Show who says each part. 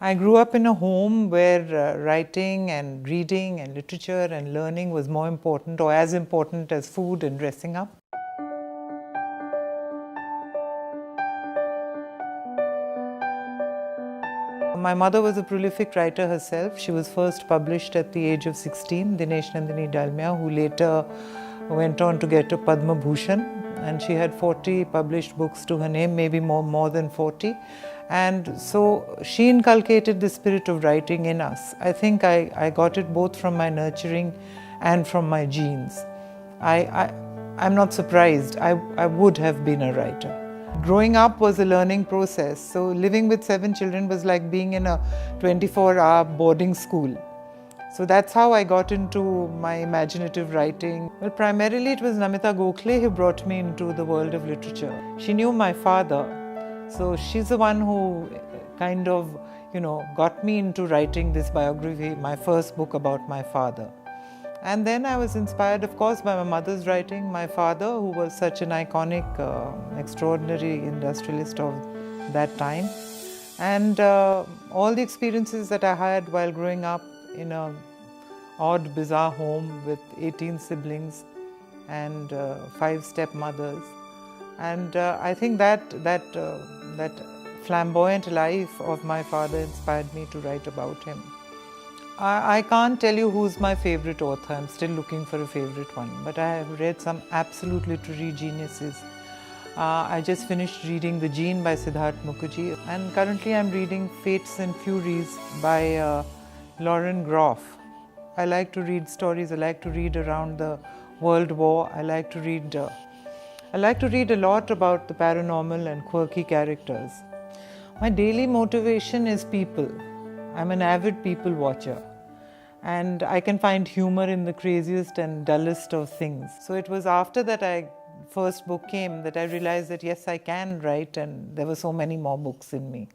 Speaker 1: I grew up in a home where writing and reading and literature and learning was more important or as important as food and dressing up. My mother was a prolific writer herself. She was first published at the age of 16, Dinesh Nandini Dalmia, who later went on to get a Padma Bhushan, and she had 40 published books to her name, maybe more than 40. And so she inculcated the spirit of writing in us. I think I got it both from my nurturing and from my genes. I'm not surprised. I would have been a writer. Growing up was a learning process. So living with 7 children was like being in a 24-hour boarding school. So that's how I got into my imaginative writing. Well, primarily it was Namita Gokhale who brought me into the world of literature. She knew my father, so she's the one who kind of, got me into writing this biography, my first book about my father. And then I was inspired, of course, by my mother's writing. My father, who was such an iconic, extraordinary industrialist of that time. And all the experiences that I had while growing up in an odd, bizarre home with 18 siblings and 5 stepmothers. And I think that flamboyant life of my father inspired me to write about him. I can't tell you who's my favorite author. I'm still looking for a favorite one. But I have read some absolute literary geniuses. I just finished reading The Gene by Siddharth Mukherjee. And currently I'm reading Fates and Furies by Lauren Groff. I like to read stories. I like to read around the World War. I like to read a lot about the paranormal and quirky characters. My daily motivation is people. I'm an avid people watcher, and I can find humor in the craziest and dullest of things. So it was after that first book came that I realized that yes, I can write, and there were so many more books in me.